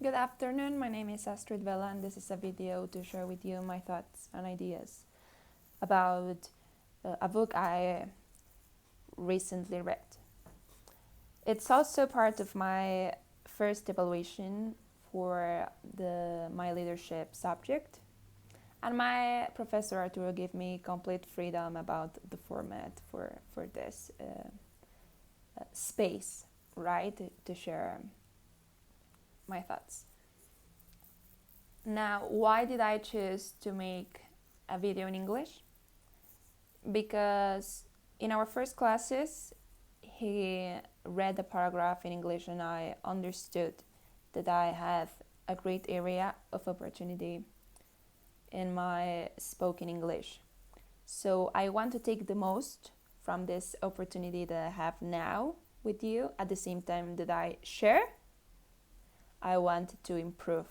Good afternoon, my name is Astrid Vela and this is a video to share with you my thoughts and ideas about a book I recently read. It's also part of my first evaluation for my leadership subject, and my professor Arturo gave me complete freedom about the format for this space, right, to share my thoughts. Now, why did I choose to make a video in English? Because in our first classes, he read a paragraph in English and I understood that I had a great area of opportunity in my spoken English. So I want to take the most from this opportunity that I have now with you. At the same time that I share, I want to improve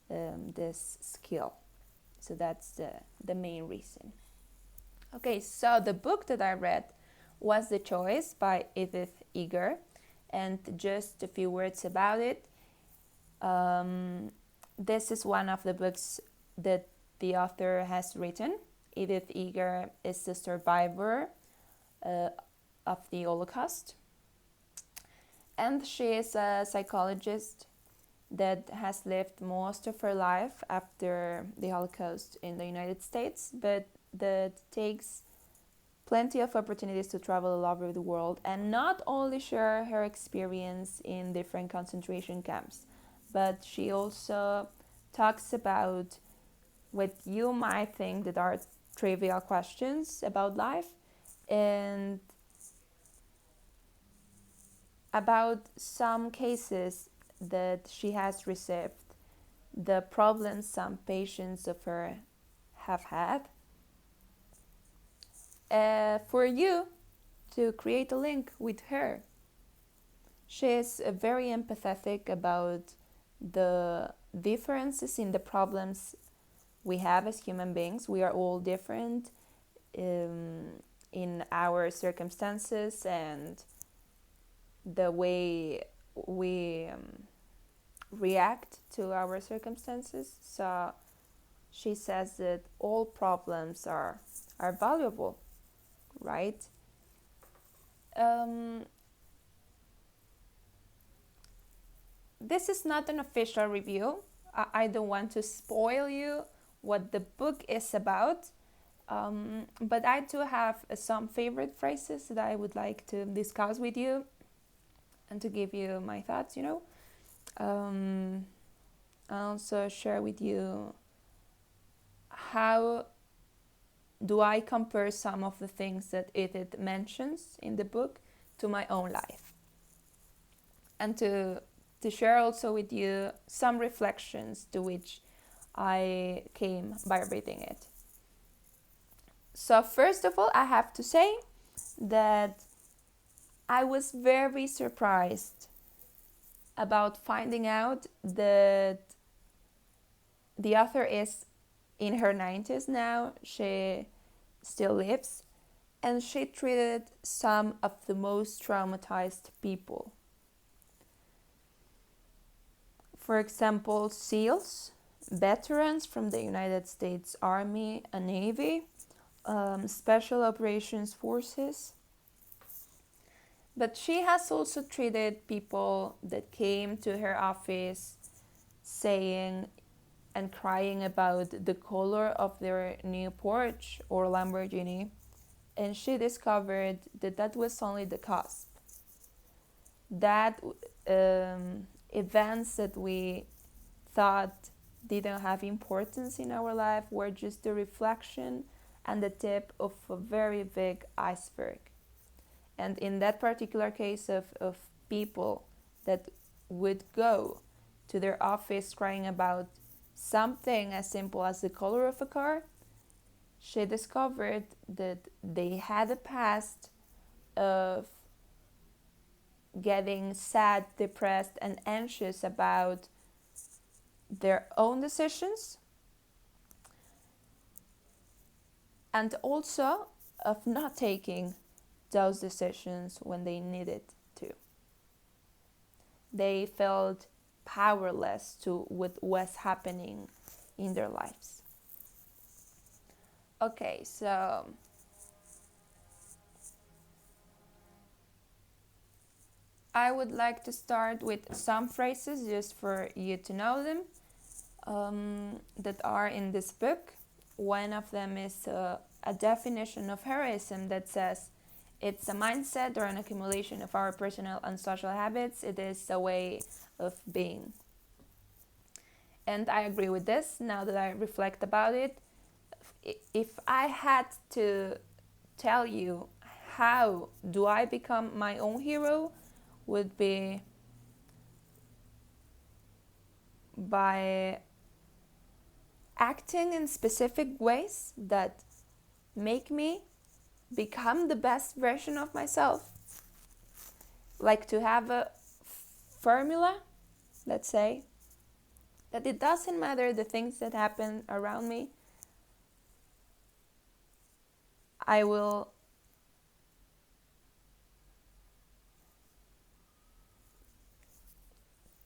this skill. So that's the main reason. Okay, so the book that I read was The Choice by Edith Eger, and just a few words about it. This is one of the books that the author has written. Edith Eger is the survivor of the Holocaust, and she is a psychologist that has lived most of her life after the Holocaust in the United States, but that takes plenty of opportunities to travel all over the world and not only share her experience in different concentration camps, but she also talks about what you might think that are trivial questions about life and about some cases that she has received, the problems some patients of her have had, for you to create a link with her. She is very empathetic about the differences in the problems we have as human beings. We are all different in our circumstances and the way we react to our circumstances. So she says that all problems are valuable, right? This is not an official review. I don't want to spoil you what the book is about, but I do have some favorite phrases that I would like to discuss with you and to give you my thoughts, I'll also share with you how do I compare some of the things that Edith mentions in the book to my own life, and to share also with you some reflections to which I came by reading it. So first of all, I have to say that I was very surprised about finding out that the author is in her 90s now. She still lives, and she treated some of the most traumatized people. For example, SEALs, veterans from the United States Army and Navy, Special Operations Forces. But she has also treated people that came to her office saying and crying about the color of their new Porsche or Lamborghini, and she discovered that that was only the cusp. That events that we thought didn't have importance in our life were just the reflection and the tip of a very big iceberg. And in that particular case of people that would go to their office crying about something as simple as the color of a car, she discovered that they had a past of getting sad, depressed, and anxious about their own decisions, and also of not taking those decisions when they needed to. They felt powerless to what was happening in their lives. Okay, so I would like to start with some phrases just for you to know them that are in this book. One of them is a definition of heroism that says it's a mindset or an accumulation of our personal and social habits. It is a way of being. And I agree with this now that I reflect about it. If I had to tell you how do I become my own hero, would be by acting in specific ways that make me become the best version of myself. Like to have a formula, let's say, that it doesn't matter the things that happen around me, I will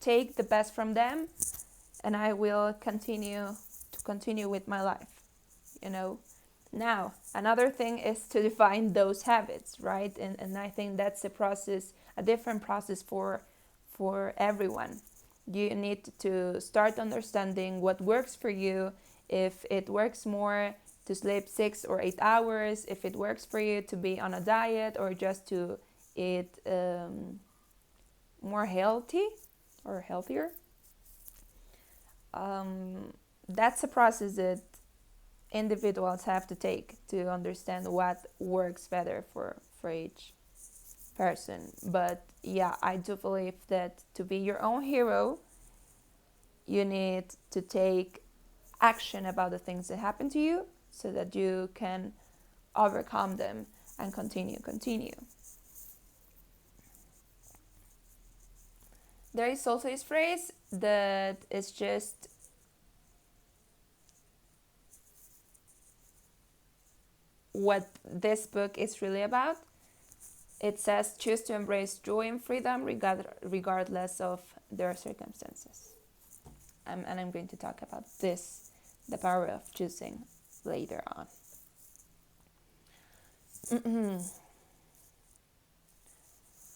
take the best from them and I will continue with my life, Now, another thing is to define those habits, right? And I think that's a different process for everyone. You need to start understanding what works for you. If it works more to sleep 6 or 8 hours, if it works for you to be on a diet or just to eat more healthy or healthier. That's a process that individuals have to take to understand what works better for each person. But yeah, I do believe that to be your own hero, you need to take action about the things that happen to you so that you can overcome them and continue. There is also this phrase that is just what this book is really about. It says, choose to embrace joy and freedom regardless of their circumstances. And I'm going to talk about this, the power of choosing, later on.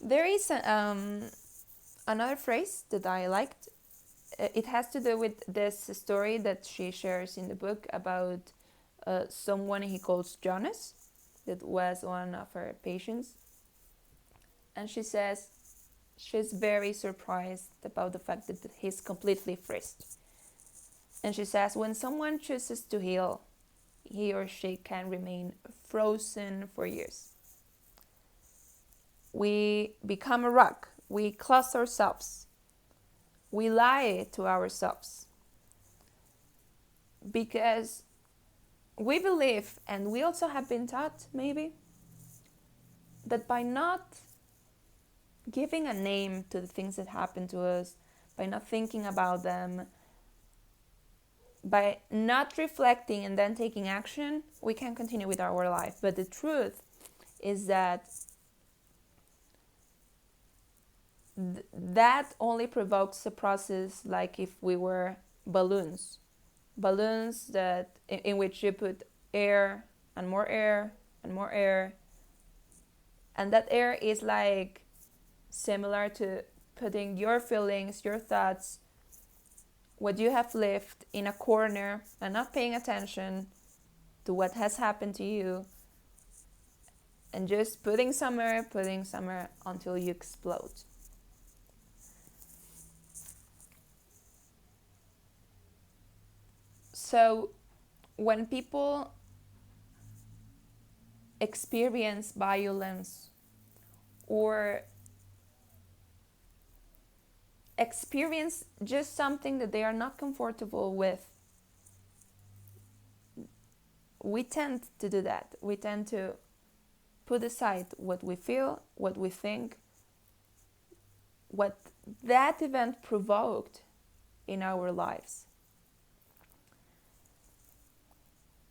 There is another phrase that I liked. It has to do with this story that she shares in the book about someone he calls Jonas, that was one of her patients. And she says she's very surprised about the fact that he's completely freezed. And she says when someone chooses to heal, he or she can remain frozen for years. We become a rock. We close ourselves. We lie to ourselves. Because we believe, and we also have been taught, maybe, that by not giving a name to the things that happen to us, by not thinking about them, by not reflecting and then taking action, we can continue with our life. But the truth is that that only provokes a process like if we were balloons that in which you put air and more air and more air, and that air is like similar to putting your feelings, your thoughts, what you have lived in a corner and not paying attention to what has happened to you, and just putting some air until you explode. So when people experience violence or experience just something that they are not comfortable with, we tend to do that. We tend to put aside what we feel, what we think, what that event provoked in our lives.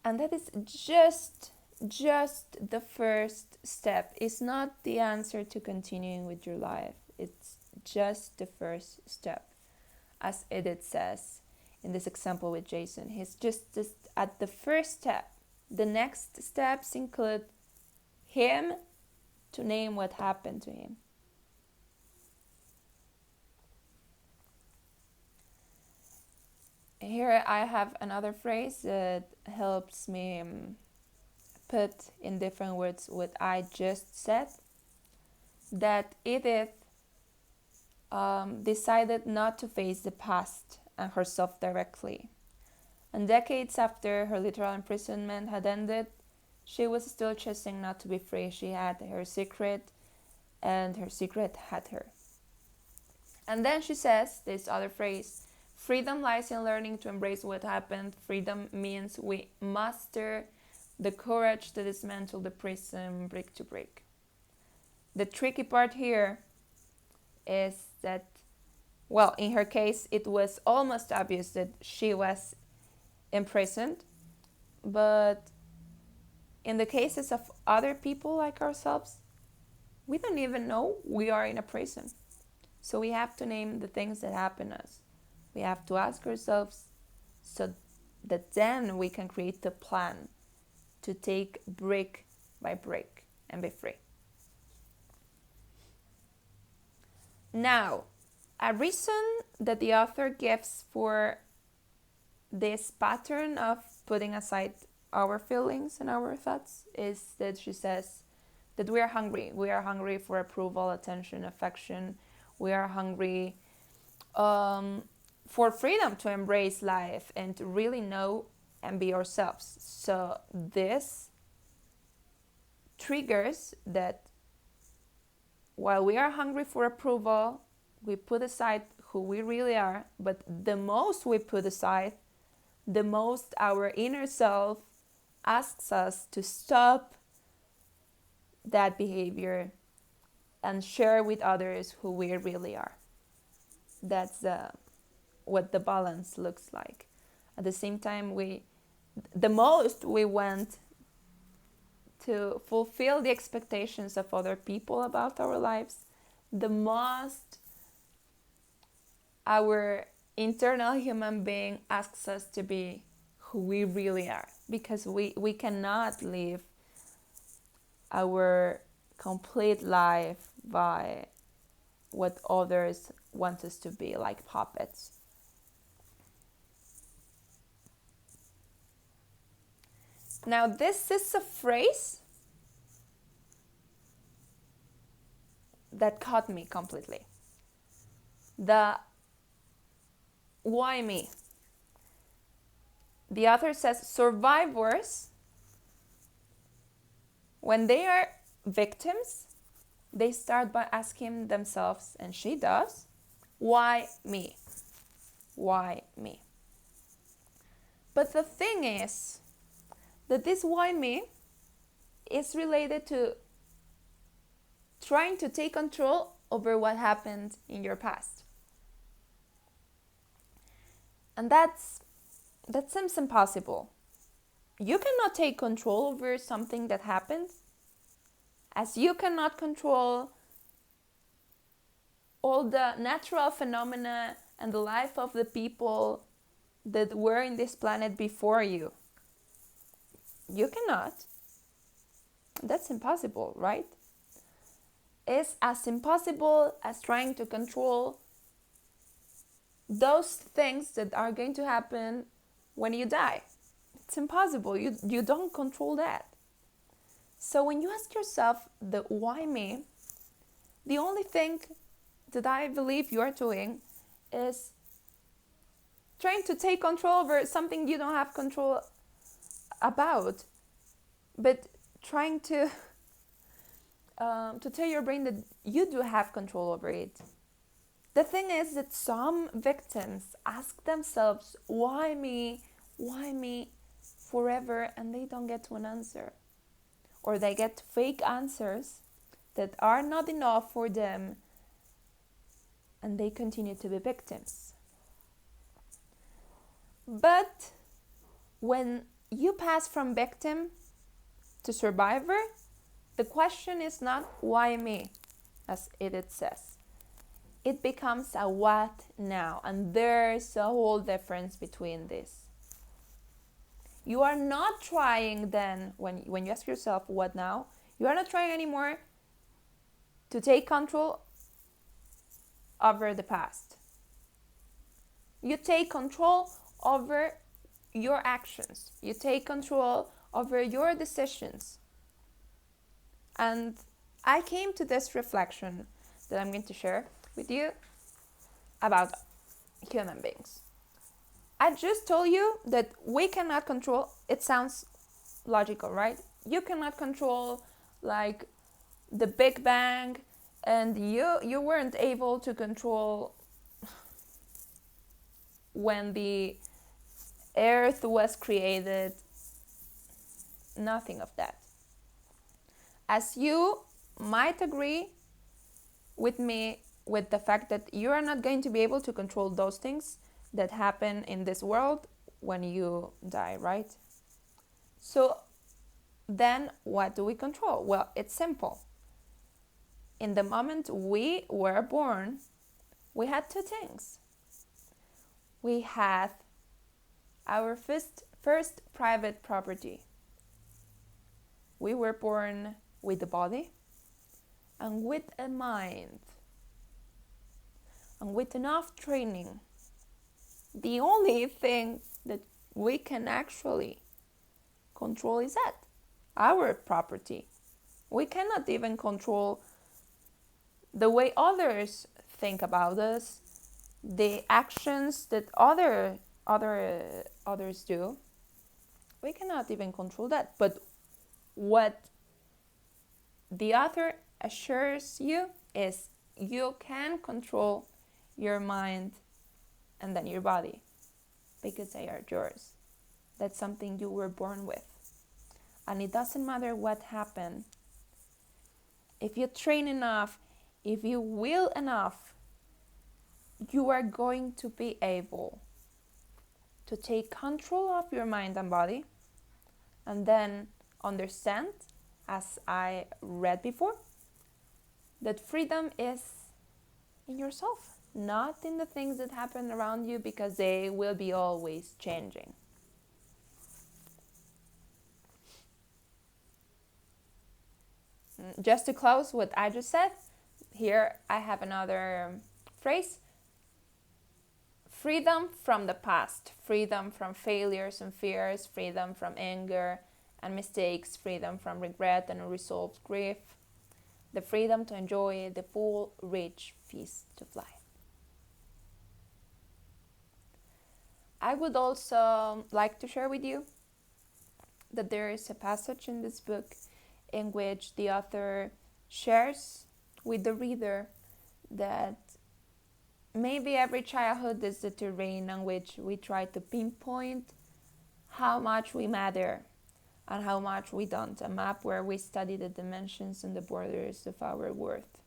And that is just the first step. It's not the answer to continuing with your life. It's just the first step. as Edith says in this example with Jason. He's just at the first step. The next steps include him to name what happened to him. Here I have another phrase that helps me put in different words what I just said. That Edith decided not to face the past and herself directly. And decades after her literal imprisonment had ended, she was still choosing not to be free. She had her secret, and her secret had her. And then she says this other phrase, freedom lies in learning to embrace what happened. Freedom means we muster the courage to dismantle the prison brick to brick. The tricky part here is that, well, in her case, it was almost obvious that she was imprisoned, but in the cases of other people like ourselves, we don't even know we are in a prison. So we have to name the things that happen to us. We have to ask ourselves so that then we can create the plan to take brick by brick and be free. Now, a reason that the author gives for this pattern of putting aside our feelings and our thoughts is that she says that we are hungry. We are hungry for approval, attention, affection. We are hungry for freedom to embrace life and to really know and be ourselves. So this triggers that while we are hungry for approval, we put aside who we really are, but the most we put aside, the most our inner self asks us to stop that behavior and share with others who we really are. That's what the balance looks like. At the same time, the most we want to fulfill the expectations of other people about our lives, the most our internal human being asks us to be who we really are, because we cannot live our complete life by what others want us to be, like puppets. Now, this is a phrase that caught me completely. The why me? The author says survivors, when they are victims, they start by asking themselves, and she does, why me? Why me? But the thing is that this why me is related to trying to take control over what happened in your past. And that seems impossible. You cannot take control over something that happened, as you cannot control all the natural phenomena and the life of the people that were in this planet before you. You cannot. That's impossible, right? It's as impossible as trying to control those things that are going to happen when you die. It's impossible. You don't control that. So when you ask yourself the why me, the only thing that I believe you are doing is trying to take control over something you don't have control about, but trying to tell your brain that you do have control over it. The thing is that some victims ask themselves, why me forever, and they don't get to an answer. Or they get fake answers that are not enough for them, and they continue to be victims. But when you pass from victim to survivor, the question is not why me, as Edith says. it becomes a what now. And there's a whole difference between this. You are not trying then, when you ask yourself what now, you are not trying anymore to take control over the past. You take control over your actions. You take control over your decisions. And I came to this reflection that I'm going to share with you about human beings. I just told you that we cannot control, it sounds logical, right? You cannot control like the Big Bang, and you weren't able to control when the earth was created. Nothing of that. As you might agree with me with the fact that you are not going to be able to control those things that happen in this world when you die, right? So then what do we control? Well, it's simple. In the moment we were born, we had two things. We had our first private property. We were born with a body and with a mind and with enough training. The only thing that we can actually control is that, our property. We cannot even control the way others think about us, the actions that others do. We cannot even control that. But what the author assures you is you can control your mind and then your body, because they are yours. That's something you were born with. And it doesn't matter what happened. If you train enough, if you will enough, you are going to be able to take control of your mind and body, and then understand, as I read before, that freedom is in yourself, not in the things that happen around you, because they will be always changing. Just to close what I just said, here I have another phrase. Freedom from the past, freedom from failures and fears, freedom from anger and mistakes, freedom from regret and unresolved grief, the freedom to enjoy the full, rich feast of life. I would also like to share with you that there is a passage in this book in which the author shares with the reader that maybe every childhood is the terrain on which we try to pinpoint how much we matter and how much we don't, a map where we study the dimensions and the borders of our worth.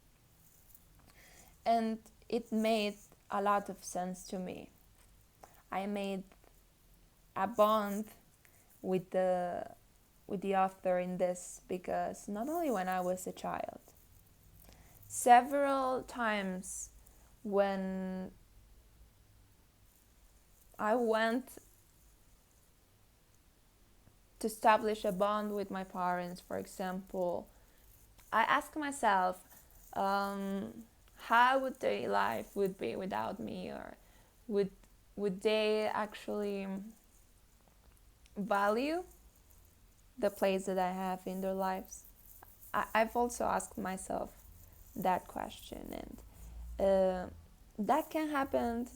And it made a lot of sense to me. I made a bond with the author in this, because not only when I was a child, several times when I went to establish a bond with my parents, for example, I asked myself, how would their life would be without me, or would they actually value the place that I have in their lives? I've also asked myself that question, and that can happen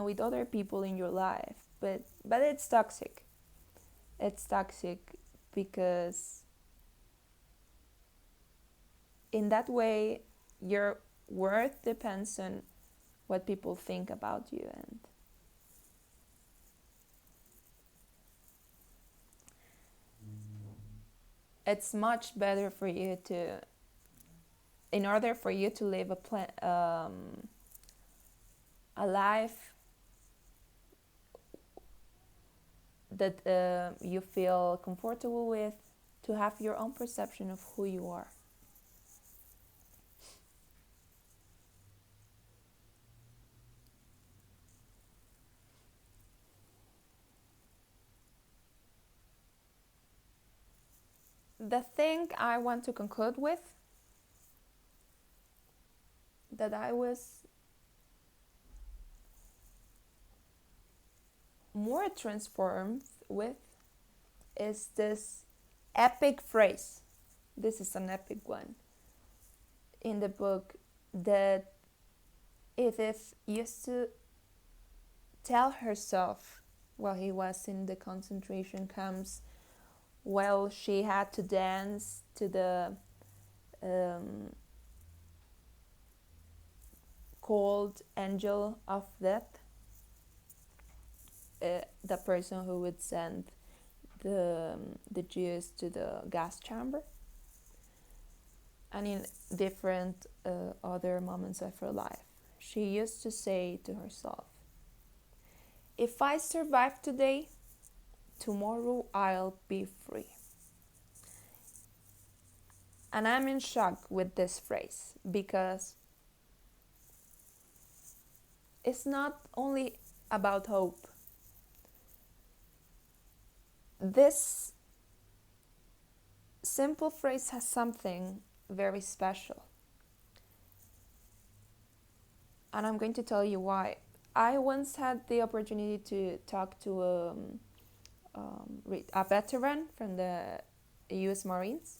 with other people in your life, but it's toxic. It's toxic because in that way your worth depends on what people think about you, and it's much better for you to, in order for you to live a life that you feel comfortable with, to have your own perception of who you are. the thing I want to conclude with, that I was more transformed with, is this epic phrase. This is an epic one in the book, that Edith used to tell herself while he was in the concentration camps, while she had to dance to the cold angel of death, the person who would send the Jews to the gas chamber, and in different other moments of her life. She used to say to herself, if I survive today, tomorrow I'll be free. And I'm in shock with this phrase, because it's not only about hope. This simple phrase has something very special. And I'm going to tell you why. I once had the opportunity to talk to a veteran from the US Marines.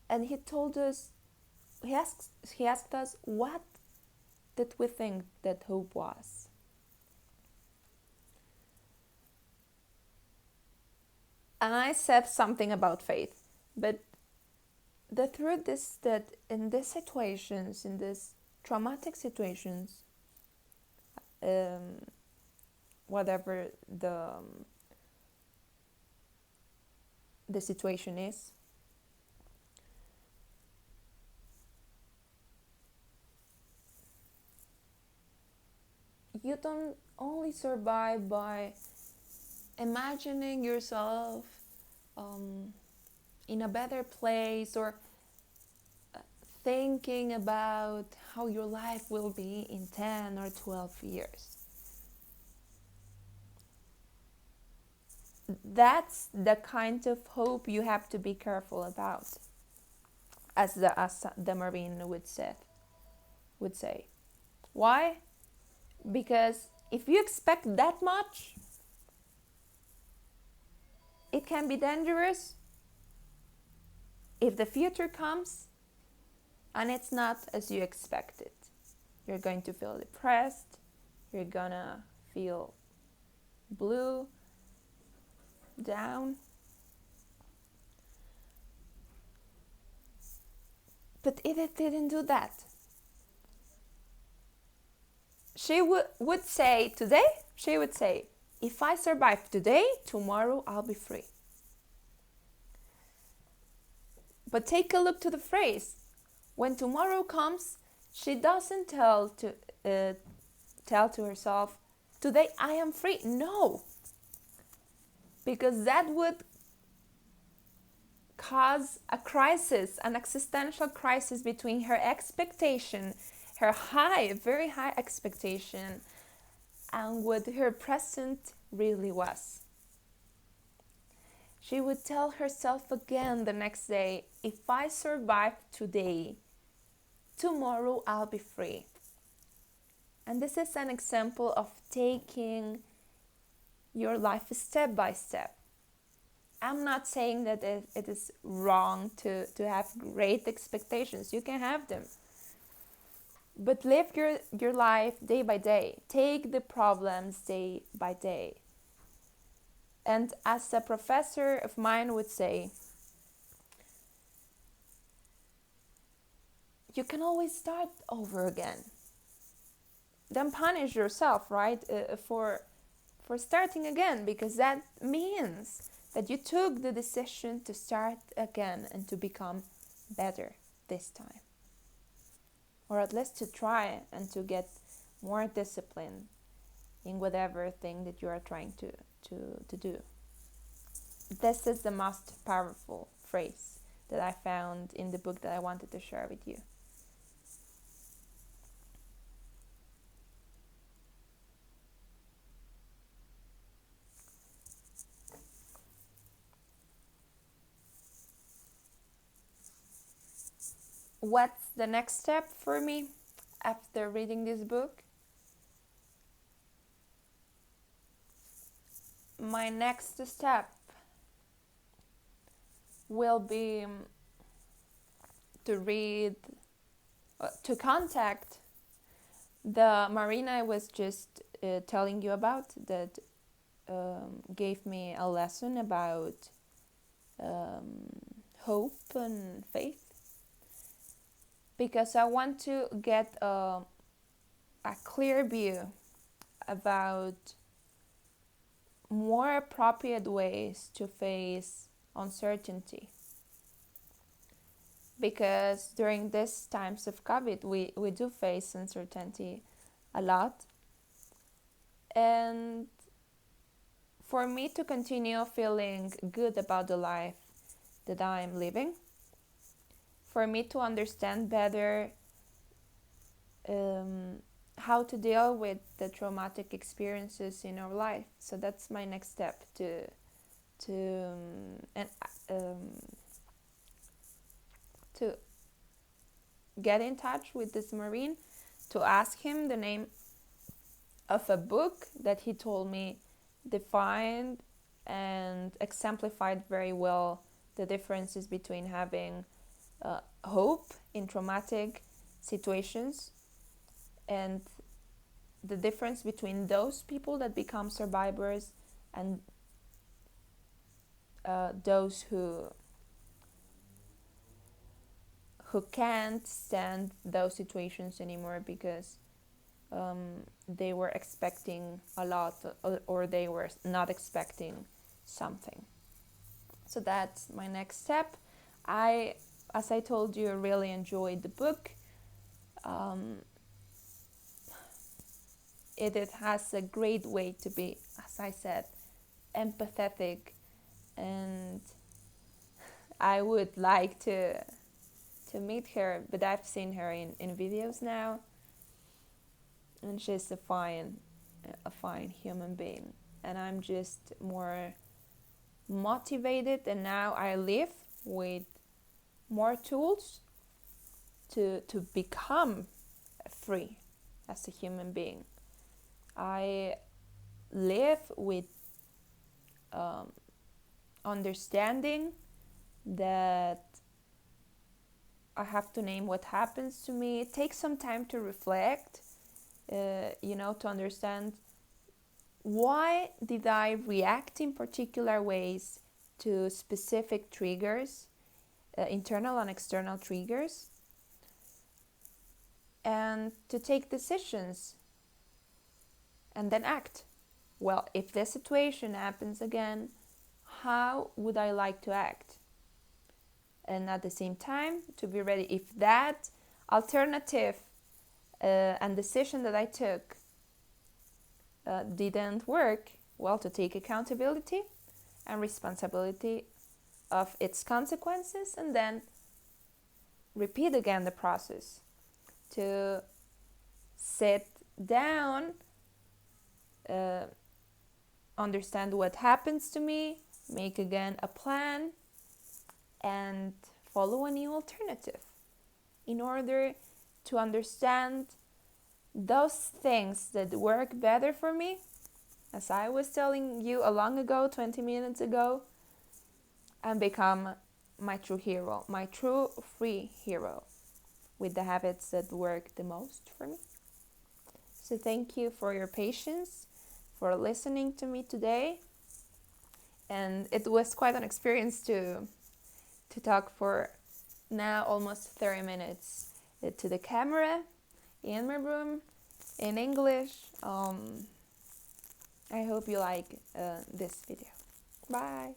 And he told us, he asked us, what did we think that hope was? And I said something about faith, but the truth is that in these situations, in these traumatic situations, whatever the situation is, you don't only survive by imagining yourself in a better place, or thinking about how your life will be in 10 or 12 years. That's the kind of hope you have to be careful about, as the Marine would say. Why? Because if you expect that much, it can be dangerous if the future comes and it's not as you expected. You're going to feel depressed, you're gonna feel blue, down. But Edith didn't do that. She would say, if I survive today, tomorrow I'll be free. But take a look to the phrase. When tomorrow comes, she doesn't tell to herself, today I am free. No. Because that would cause a crisis, an existential crisis between her expectation, her very high expectation, and what her present really was. She would tell herself again the next day, if I survive today, tomorrow I'll be free. And this is an example of taking your life step by step. I'm not saying that it is wrong to have great expectations. You can have them. But live your life day by day. Take the problems day by day. And as a professor of mine would say, you can always start over again. Don't punish yourself, right, for starting again, because that means that you took the decision to start again and to become better this time. Or at least to try and to get more discipline in whatever thing that you are trying to do. This is the most powerful phrase that I found in the book that I wanted to share with you. what's the next step for me after reading this book? My next step will be to contact the marine I was just telling you about, that gave me a lesson about hope and faith, because I want to get a clear view about more appropriate ways to face uncertainty. Because during these times of COVID, we do face uncertainty a lot. And for me to continue feeling good about the life that I'm living, for me to understand better how to deal with the traumatic experiences in our life. So that's my next step, to get in touch with this marine, to ask him the name of a book that he told me defined and exemplified very well the differences between having hope in traumatic situations and the difference between those people that become survivors and those who can't stand those situations anymore because they were expecting a lot, or they were not expecting something. So that's my next step. As I told you, really enjoyed the book. It has a great way to be, as I said, empathetic, and I would like to meet her, but I've seen her in videos now, and she's a fine human being, and I'm just more motivated, and now I live with more tools to become free as a human being. I live with understanding that I have to name what happens to me. It takes some time to reflect, to understand why did I react in particular ways to specific triggers, internal and external triggers, and to take decisions and then act. Well, if this situation happens again, how would I like to act? And at the same time, to be ready if that alternative and decision that I took didn't work, well, to take accountability and responsibility of its consequences, and then repeat again the process, to sit down, understand what happens to me, make again a plan, and follow a new alternative in order to understand those things that work better for me, as I was telling you a long ago, 20 minutes ago, and become my true hero, my true free hero, with the habits that work the most for me. So thank you for your patience, for listening to me today. And it was quite an experience to talk for now almost 30 minutes to the camera in my room in English. I hope you like this video. Bye.